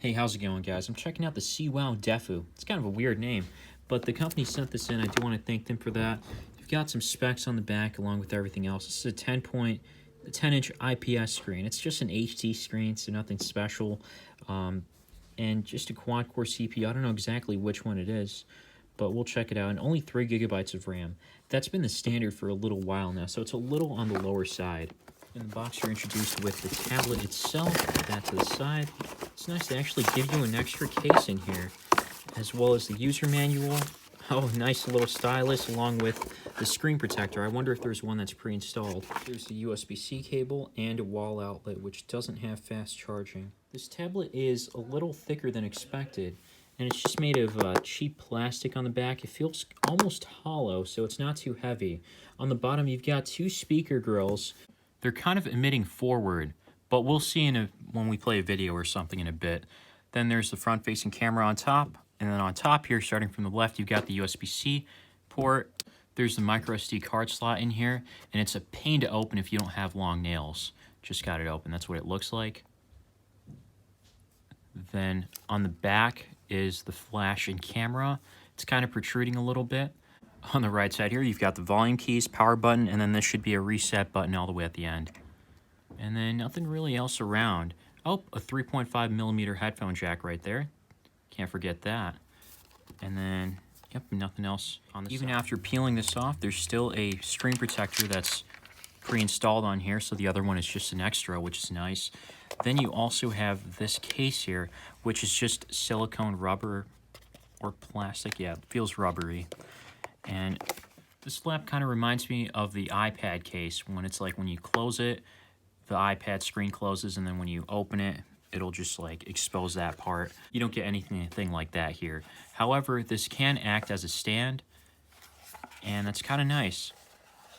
Hey, how's it going, guys? I'm checking out the CWOW Defu. It's kind of a weird name, but the company sent this in. I do want to thank them for that. You've got some specs on the back along with everything else. This is a 10-inch IPS screen. It's just an HD screen, so nothing special. And just a quad-core CPU. I don't know exactly which one it is, but we'll check it out. And only 3 gigabytes of RAM. That's been the standard for a little while now, so it's a little on the lower side. In the box, you're introduced with the tablet itself. Put that to the side. It's nice to actually give you an extra case in here, as well as the user manual. Oh, nice little stylus along with the screen protector. I wonder if there's one that's pre-installed. There's the USB-C cable and a wall outlet, which doesn't have fast charging. This tablet is a little thicker than expected, and it's just made of cheap plastic on the back. It feels almost hollow, so it's not too heavy. On the bottom, you've got 2 speaker grills. They're kind of emitting forward, but we'll see when we play a video or something in a bit. Then there's the front-facing camera on top, and then on top here, starting from the left, you've got the USB-C port. There's the microSD card slot in here, and it's a pain to open if you don't have long nails. Just got it open. That's what it looks like. Then on the back is the flash and camera. It's kind of protruding a little bit. On the right side here, you've got the volume keys, power button, and then this should be a reset button all the way at the end. And then nothing really else around. Oh, a 3.5 millimeter headphone jack right there. Can't forget that. And then, yep, nothing else on the side. Even after peeling this off, there's still a screen protector that's pre-installed on here, so the other one is just an extra, which is nice. Then you also have this case here, which is just silicone rubber or plastic. Yeah, it feels rubbery. And this flap kind of reminds me of the iPad case, when it's like when you close it, the iPad screen closes, and then when you open it, it'll just like expose that part. You don't get anything like that here. However, this can act as a stand, and that's kind of nice.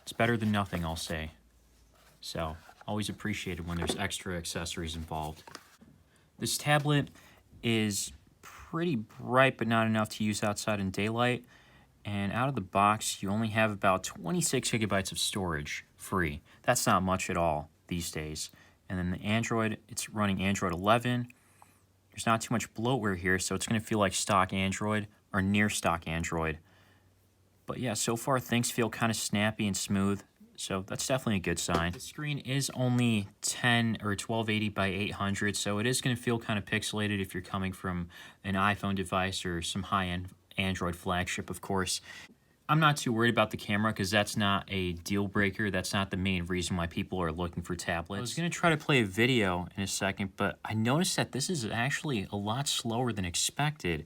It's better than nothing, I'll say. So, always appreciated when there's extra accessories involved. This tablet is pretty bright, but not enough to use outside in daylight. And out of the box, you only have about 26 gigabytes of storage free. That's not much at all these days. And then the Android, it's running Android 11. There's not too much bloatware here, so it's going to feel like stock Android or near stock Android. But yeah, so far things feel kind of snappy and smooth, so that's definitely a good sign. The screen is only 10 or 1280 by 800, so it is going to feel kind of pixelated if you're coming from an iPhone device or some high-end Android flagship, of course. I'm not too worried about the camera because that's not a deal breaker. That's not the main reason why people are looking for tablets. I was going to try to play a video in a second, but I noticed that this is actually a lot slower than expected.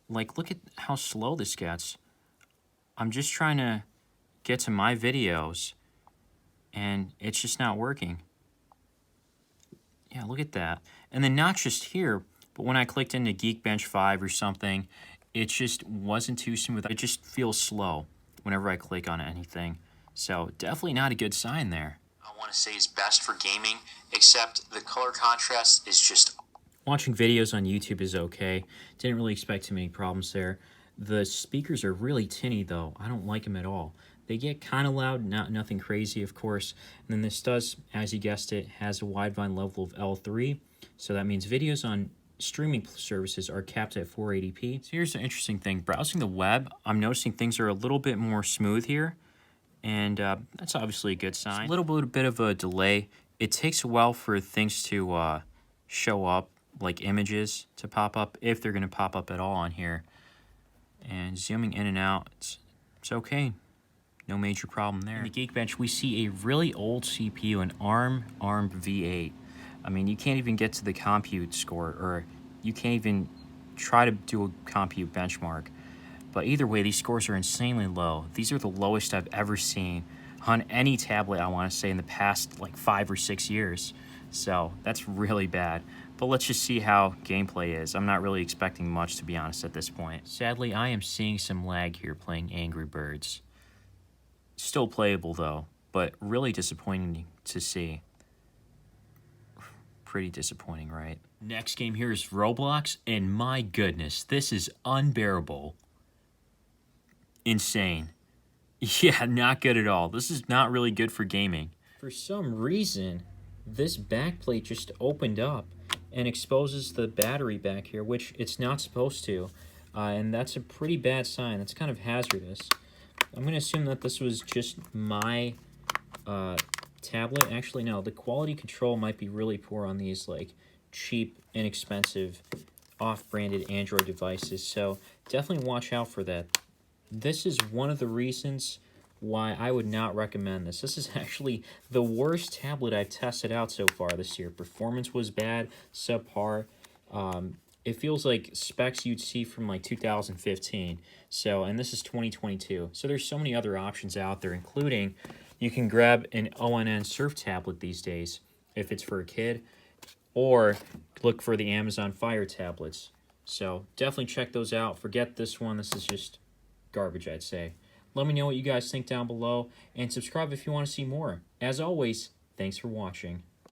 Like, look at how slow this gets. I'm just trying to get to my videos, and it's just not working. Yeah, look at that. And then not just here, but when I clicked into Geekbench 5 or something, it just wasn't too smooth. It just feels slow whenever I click on anything. So definitely not a good sign there. I want to say is best for gaming, except the color contrast is just... Watching videos on YouTube is okay. Didn't really expect too many problems there. The speakers are really tinny though. I don't like them at all. They get kind of loud, nothing crazy of course. And then this does, as you guessed it, has a wideband level of L3. So that means videos on streaming services are capped at 480p. So here's the interesting thing. Browsing the web, I'm noticing things are a little bit more smooth here. And that's obviously a good sign. It's a little bit of a delay. It takes a while for things to show up, like images to pop up, if they're going to pop up at all on here. And zooming in and out, it's okay. No major problem there. In the Geekbench, we see a really old CPU, an ARM V8. I mean, you can't even get to the compute score, or you can't even try to do a compute benchmark. But either way, these scores are insanely low. These are the lowest I've ever seen on any tablet, I want to say, in the past like 5 or 6 years. So that's really bad. But let's just see how gameplay is. I'm not really expecting much, to be honest, at this point. Sadly, I am seeing some lag here playing Angry Birds. Still playable, though, but really disappointing to see. Pretty disappointing, right? Next game here is Roblox, and my goodness, this is unbearable. Insane. Yeah, not good at all. This is not really good for gaming. For some reason, this backplate just opened up, and exposes the battery back here, which it's not supposed to. And that's a pretty bad sign. That's kind of hazardous. I'm going to assume that this was just my tablet. Actually, no, the quality control might be really poor on these like cheap, inexpensive, off-branded Android devices. So definitely watch out for that. This is one of the reasons why I would not recommend this. This is actually the worst tablet I've tested out so far this year. Performance was bad, subpar. It feels like specs you'd see from like 2015. So, and this is 2022. So there's so many other options out there, including you can grab an ONN Surf tablet these days if it's for a kid, or look for the Amazon Fire tablets. So definitely check those out. Forget this one. This is just garbage, I'd say. Let me know what you guys think down below, and subscribe if you want to see more. As always, thanks for watching.